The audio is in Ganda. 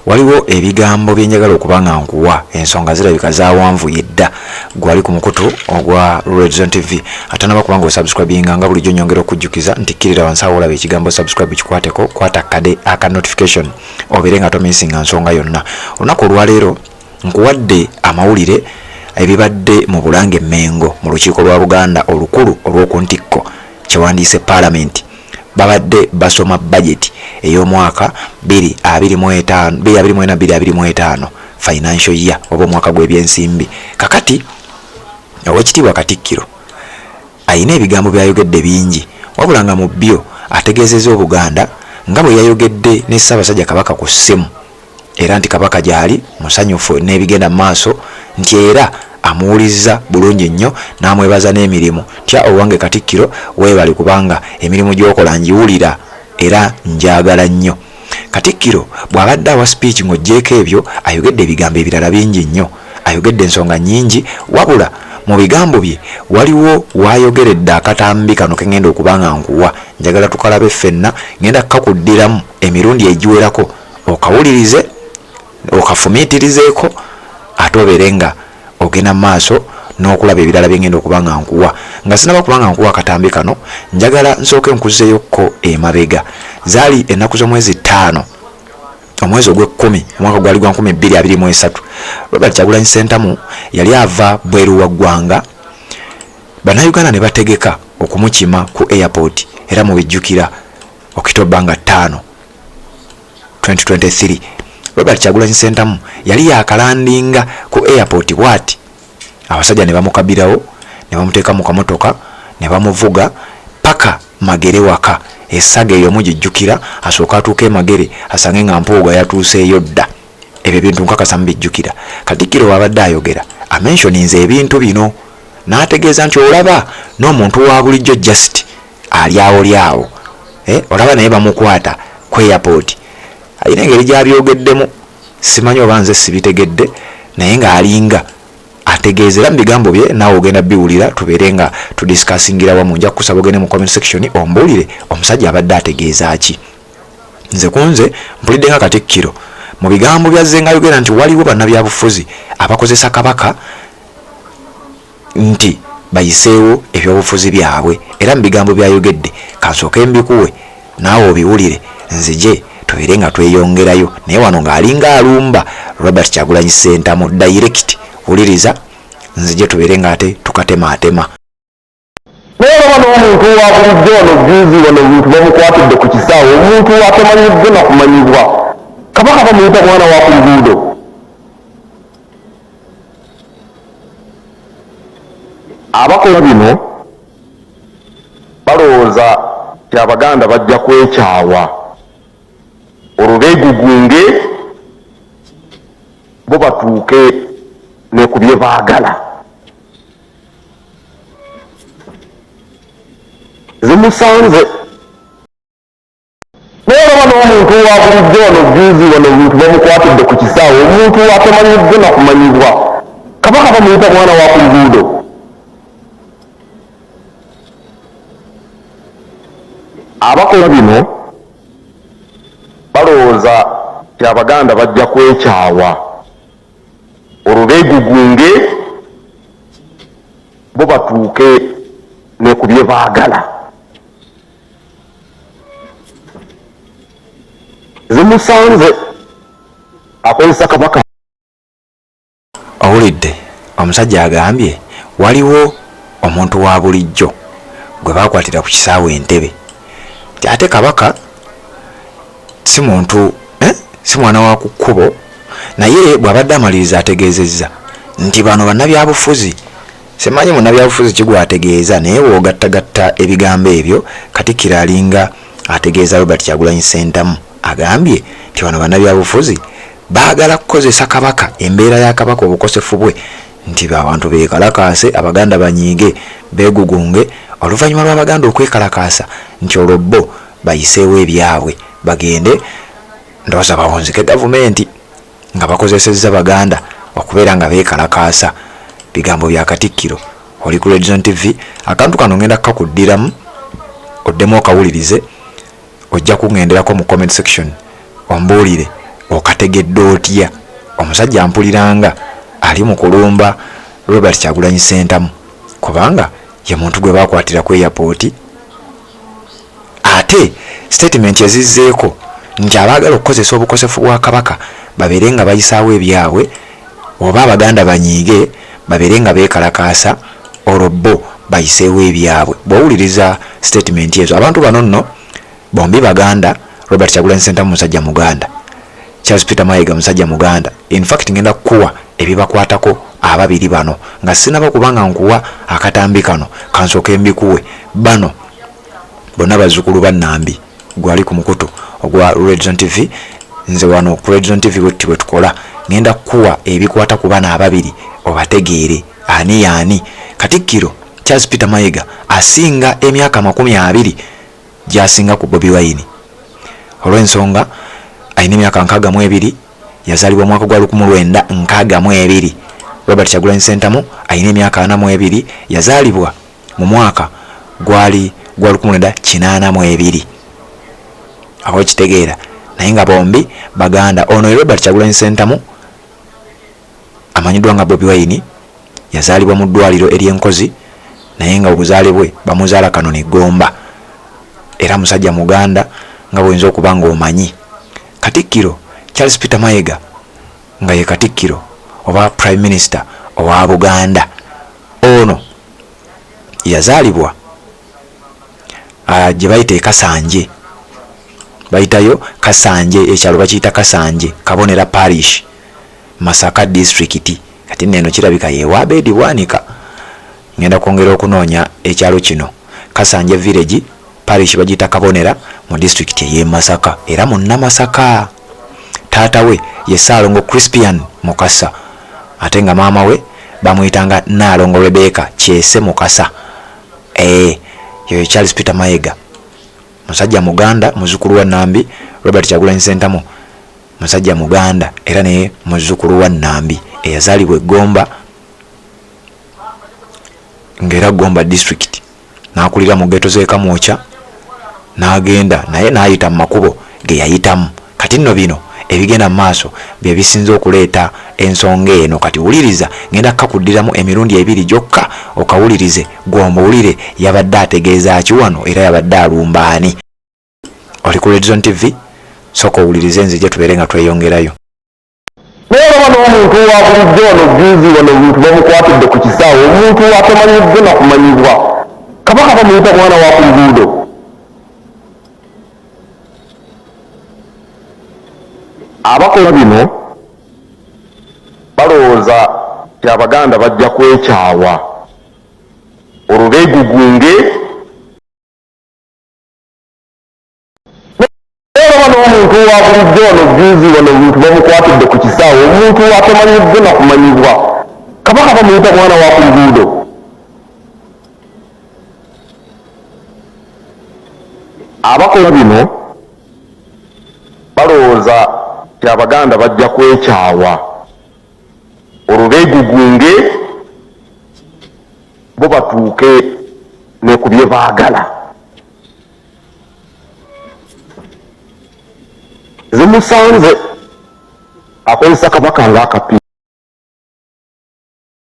waliwo ebigambo byenjagala okubanga nkuwa ensonga zirabika zawanvu yedda gwali ku mukutu ogwa Redzone TV atanaba kubanga osubscribinga nga bulijjo nyongera okujjukiza ntikirira wansi awo olaba ekigambo subscribe kikwateko kwata kade aka notification obere nga tomisinga nsonga yonna. Olunaku olwaleero nkuwadde amawulire ebibadde mu Bulange Mengo mu lukiiko lwa Buganda olukulu olw'okuntikko kyewandiise Parliament. Babadde basoma budget ey'omwaka 2024-2025 financial year oba omwaka gw'ebyensimbi. Kakati Oweekitiibwa Katikkiro ayina ebigambo byayogedde bingi wabula nga mu byo ategeezezza Obuganda nga bwe yayogedde ne Ssaabasajja Kabaka ku ssimu era nti Kabaka gyali musanyufu n'ebigenda mu maaso nti era amuwulizza bulungi nnyo n'amwebaza n'emirimu. Tya owange Katikkiro weebali kubanga emirimu gy'okola njiwulira era njagala nnyo. Katikkiro bw'abadde awa speech ng'oggyeko ebyo ayogedde ebigambo ebirala bingi nnyo, ayogedde ensonga nnyingi wabula mu bigambo bye waliwo waayogeredde akatambi kano ke ngenda okubanga nkuwa njagala tukalabe ffenna ngenda kukakuddiramu emirundi egiwerako okawulirize okafumiitirizeeko ate obeere nga ogenda maaso n'okulaba ebirala byengenda okubanga nkuwa. Nga sinaba kubanga nkuwa akatambi kano njagala nsooke nkuzzeeyokko emabega. Zaali ennaku z'omwezi 5 omwezi ogw'Ekkumi omwaka gwali gwa 2023 Robert Kyagulanyi Ssentamu yali ava bweru wa ggwanga. Bannayuganda ne bategeka okumukima ku airport era mu bijjukira October 5 2023 Robert Kyagulanyi Ssentamu yali yakalandinga ku airport wati abasajja ne bamukabirawo ne bamuteeka mu kamotoka ne bamuvuga paka Magere waka. Essaga eyo mugijjukira asooka atuuka Magere asange nga Mpuuga yatuuseeyo dda. Ebyo bintu nkakasa mubijjukira. Katikkiro wabadde ayogera amentioninze ebintu bino n'ategeeza nti olaba n'omuntu wa bulijjo just ali awo olaba naye bamukwata ku airport ayina engeri gy'abyogeddemu simanyi oba nze sibitegedde naye ng'alinga ategeezera mu bigambo bye naawe ogenda biwulira tubeere nga tudiscussingira wamu. Nja kukusaba ogende mu comment section ombuulire omusajja abadde ategeeza ki. Nze kunze mpulidde nga Katikkiro mu bigambo byazze ng'ayogera nti waliwo bannabyabufuzi abakozesa Kabaka nti bayiseewo ebyobufuzi byabwe era mu bigambo byayogedde kansooke mbikuwe naawe obiwulire nzije tubeere nga tweyongerayo naye wano ng'alinga alumba Robert Kyagulanyi Ssentamu direct wuliriza nzije tubeere nga ate tukatemaatema. Naye wano omuntu wa bulijjo wano juzi wano omuntu bamukwatidde ku kisaawe omuntu atamanyiddwa na kumanyibwa Kabaka bamuyita mwana wa ku luguudo. Abakola bino balowooza ti Abaganda bajja kwekyawa olwo beegugunge bo batuuke ne ku bye baagala. Zimusanze naye wano omuntu wa bulijjo wano juzi wano omuntu bamukwatidde ku kisaawe omuntu atamanyiddwa na kumanyibwa Kabaka bamuyita mwana wa ku luguudo. Abakola bino balowooza ti Abaganda bajja kwekyawa olwo beegugunge bo batuuke ne ku bye baagala. Zimusanze akozesa Kabaka. Owulidde omusajja agambye waliwo omuntu wa bulijjo gwe baakwatira ku kisaawe Entebbe nti ate Kabaka si muntu si mwana wa ku kkubo naye bw'abadde amaliriza ategeezezza nti bano bannabyabufuzi simanyi munnabyabufuzi kigwategeeza naye bw'ogattagatta ebigambo ebyo Katikkiro alinga ategeeza Robert Kyagulanyi Ssentamu agambye nti bano bannabyabufuzi baagala kukozesa Kabaka embeera ya Kabaka obukosefu bwe nti abantu beekalakaase Abaganda banyiige beegugunge oluvannyuma lw'Abaganda okwekalakaasa nti olwo bo bayiseewo ebyabwe bagende ndowooza bawonzike gavumenti nga bakozesezza Baganda okubeera nga beekalakaasa. Bigambo bya Katikkiro oli ku Redzone TV. Akantu kano ngenda kukakuddiramu oddemu okawulirize ojja kungenderako mu comment section ombuulire okategedde otya omusajja ampuliranga ali mu kulumba Robert Kyagulanyi Ssentamu kubanga ye muntu gwe bakwatira ku airport ate statement yazizzeeko nti abaagala okukozesa obukosefu bwa Kabaka babeere nga bayisaawo ebyabwe oba Abaganda banyiige babeere nga beekalakaasa olwo bo bayiseewo ebyabwe. Bw'owuliriza statement ezo abantu bano nno bombi Baganda, Robert Kyagulanyi Ssentamu musajja Muganda, Charles Peter Mayiga musajja Muganda. In fact ngenda kuwa ebibakwatako ababiri bano nga sinaba kubanga nkuwa akatambi kano kansooke mbikuwe bano bonna bazzukulu ba Nambi gwali ku mukutu ogwa Red Zone TV. Nze wano ku Red Zone TV bwe tukola ngenda kuwa ebikwata ku bana ababiri obategeere ani yaani. Katikkiro Charles Peter Mayiga asinga emyaka 20 gy'asinga ku Bobi Wine olw'ensonga ayina emyaka 62 yazaalibwa mwaka gwa 1962. Robert Kyagulanyi Ssentamu ayina emyaka 42 yazaalibwa mu mwaka gwali gwa 1982. Aho kitegeera naye nga bombi Baganda. Ono Robert Kyagulanyi Ssentamu amanyiddwa nga Bobi Wine yazaalibwa mu ddwaliro ery'enkozi naye nga obuzaale bwe bamuzaala Kanoni Gomba era musajja Muganda nga bwenza okuba nga omanyi. Katikkiro Charles Peter Mayiga nga ye Katikkiro oba Prime Minister owa Buganda. Ono yazaalibwa gye bayita Kasanje, bayitayo Kasanje, ekyalo bakiyita Kasanje, Kabonera Parish, Masaka District. Kati neno kirabika ye Abedi Bwanika. Ngenda kwongera okunoonya ekyalo kino Kasanje Village Parish bagiyita Kabonera mu district ye Masaka era mu Namasaka. Taata we ye Saalongo Crispian Mukasa ate nga maama we bamuyitanga Naalongo Rebecca Kyese Mukasa. Yo Charles Peter Mayiga musajja Muganda muzzukulu wa Nambi. Robert Kyagulanyi Ssentamu musajja Muganda era naye muzzukulu wa Nambi eyazaalibwa Gomba ngera Gomba district n'akulira mu ghetto z'e Kamwocha n'agenda naye n'ayita mu makubo ge yayitamu. Kati nno bino ebigenda mu maaso bye bisinze okuleeta ensonga eno. Kati wuliriza ngenda kukuddiramu emirundi 2 gyokka okawulirize gw'omuwulire yabadde ategeeza ki wano era yabadde alumba ani. Oli ku Red Zone TV sooka owulirize nzije tubeere nga tweyongerayo. naye olaba n'omuntu wa bulijjo ono juzi wano omuntu bamukwatidde ku kisaawe omuntu atamanyiddwa na kumanyibwa Kabaka bamuyita mwana wa ku luguudo. Abakola bino balowooza ti Abaganda bajja kwekyawa olwo beegugunge. Olaba n'omuntu wa bulijjo ono juzi wano omuntu bamukwatidde ku kisaawe omuntu atamanyiddwa na kumanyibwa Kabaka bamuyita mwana wa ku luguudo. Abakola bino balowooza ti Abaganda bajja kwekyawa olwo beegugunge bo batuuke ne ku bye baagala. Zimusanze akozesa Kabaka ng'akapi.